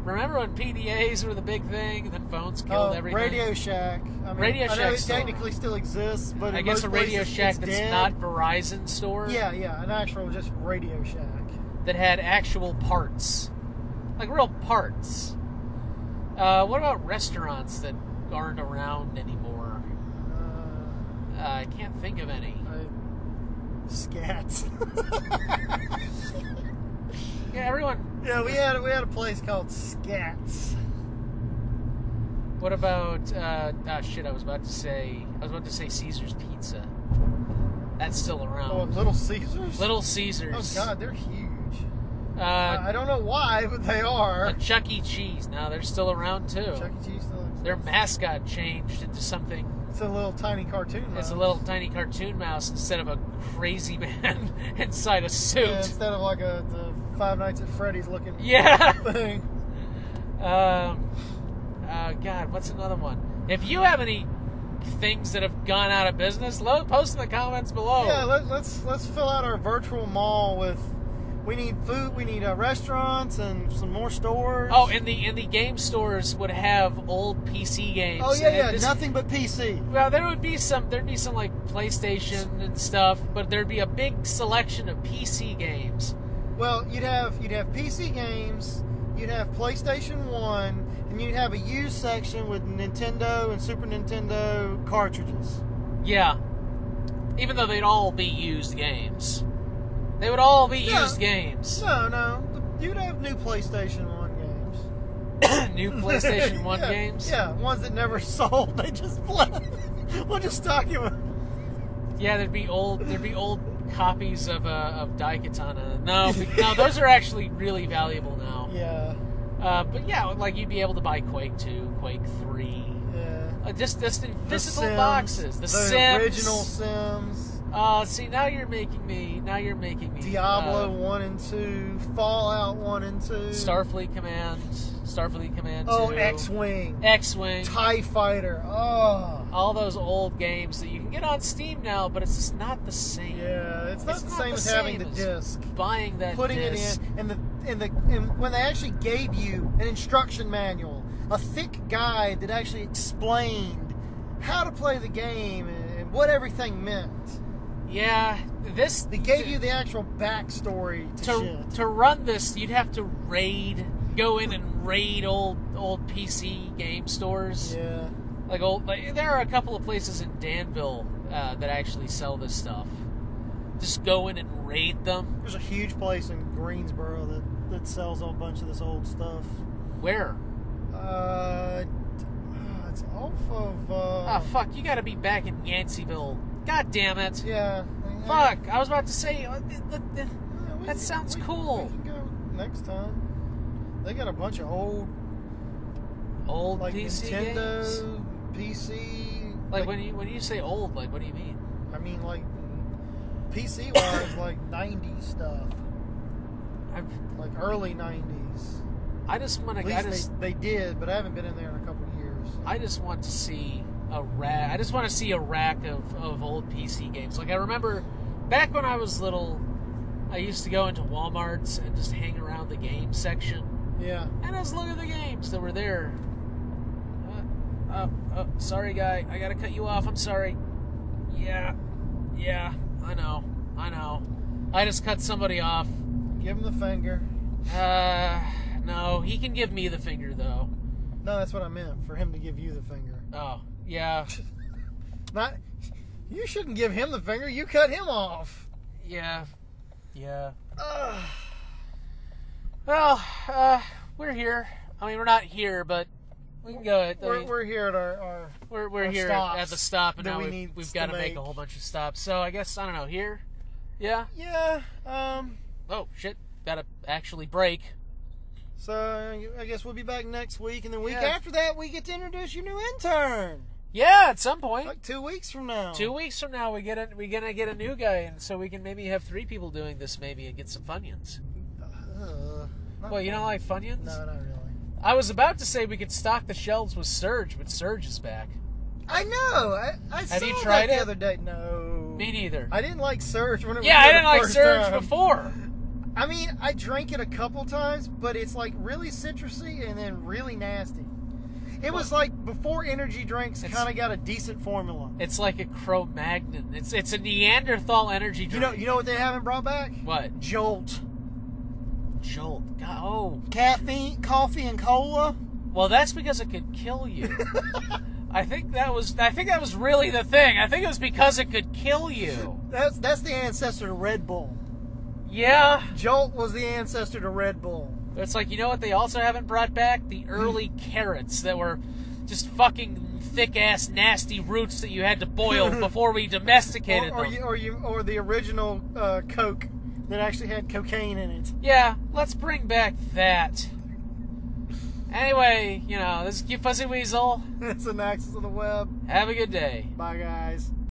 Remember when PDAs were the big thing, and then phones killed everything? Radio Shack. I mean, Radio Shack. I know it technically still exists, but I guess a Radio Shack that's dead. not Verizon store. Yeah, an actual just Radio Shack that had actual parts, like real parts. What about restaurants that aren't around anymore? I can't think of any. Scats. Yeah, everyone. Yeah, we had a place called Scats. What about shit? I was about to say Caesar's Pizza. That's still around. Oh, Little Caesars. Little Caesars. Oh God, they're huge. I don't know why, but they are. Chuck E. Cheese. No, they're still around too. Chuck E. Cheese still exists. Their mascot changed into something. It's a little tiny cartoon mouse. It's a little tiny cartoon mouse instead of a crazy man inside a suit. Yeah, instead of like the Five Nights at Freddy's looking thing. God, what's another one? If you have any things that have gone out of business, post in the comments below. Yeah, let's fill out our virtual mall with. We need food. We need restaurants and some more stores. Oh, and the game stores would have old PC games. Oh yeah, nothing but PC. Well, there'd be some like PlayStation and stuff, but there'd be a big selection of PC games. Well, you'd have PC games, you'd have PlayStation 1, and you'd have a used section with Nintendo and Super Nintendo cartridges. Yeah, even though they'd all be used games. They would all be used games. No. You'd have new PlayStation 1 games. New PlayStation 1 games? Yeah, ones that never sold. They just play. We'll just stock them. Yeah, there'd be old copies of Daikatana. No, those are actually really valuable now. Yeah. But yeah, like you'd be able to buy Quake 2, Quake 3. Yeah. Just in physical boxes. The Sims. Original Sims. See, now you're making me. Diablo 1 and 2, Fallout 1 and 2, Starfleet Command 2. Oh, X-Wing, TIE Fighter. Oh, all those old games that you can get on Steam now, but it's just not the same. Yeah, it's not the same as having the disc, buying that, putting disc. it in, and when they actually gave you an instruction manual, a thick guide that actually explained how to play the game and what everything meant. Yeah, they gave you the actual backstory to run this. You'd have to go in and raid old PC game stores. Yeah, there are a couple of places in Danville that actually sell this stuff. Just go in and raid them. There's a huge place in Greensboro that sells a bunch of this old stuff. Where? It's off of. Fuck! You got to be back in Yanceyville. God damn it! Yeah. Fuck! I was about to say that sounds cool. We can go next time. They got a bunch of old like PC Nintendo, games? PC. Like when you say old, like what do you mean? I mean like PC wise, like 90s stuff. Like early 90s. I just want to. At least they did, but I haven't been in there in a couple of years. I just want to see a rack. I just want to see a rack of old PC games. Like I remember back when I was little, I used to go into Walmart's and just hang around the game section. Yeah. And just look at the games that were there. Sorry, guy. I gotta cut you off. I'm sorry. Yeah. I know. I just cut somebody off. Give him the finger. No. He can give me the finger, though. No, that's what I meant. For him to give you the finger. Oh, yeah. You shouldn't give him the finger. You cut him off. Yeah. Well, we're here. I mean, we're not here, but we can go. We're here at our We're here at the stop, and now we've got to make a whole bunch of stops. So I guess, I don't know, here? Yeah? Yeah. Oh, shit. Gotta actually break. So I guess we'll be back next week, and the week after that, we get to introduce your new intern. Yeah, at some point. Like 2 weeks from now. 2 weeks from now, we're gonna get a new guy, and so we can maybe have 3 people doing this, maybe, and get some Funyuns. Well, you don't like Funyuns? No, not really. I was about to say we could stock the shelves with Surge, but Surge is back. I know. I have saw you tried that it the other day. No. Me neither. I didn't like Surge when it was I didn't like first Surge time. before. I mean, I drank it a couple times, but it's like really citrusy and then really nasty. It was like before energy drinks kind of got a decent formula. It's like a Cro-Magnon. It's a Neanderthal energy drink. You know what they haven't brought back? What? Jolt. Jolt. God, oh. Caffeine, coffee, and cola. Well, that's because it could kill you. I think that was really the thing. I think it was because it could kill you. That's the ancestor to Red Bull. Yeah. Jolt was the ancestor to Red Bull. But it's like, you know what they also haven't brought back? The early carrots that were just fucking thick-ass, nasty roots that you had to boil before we domesticated them. Or the original Coke that actually had cocaine in it. Yeah, let's bring back that. Anyway, this is Cute Fuzzy Weasel. It's an Axis of the Web. Have a good day. Bye, guys.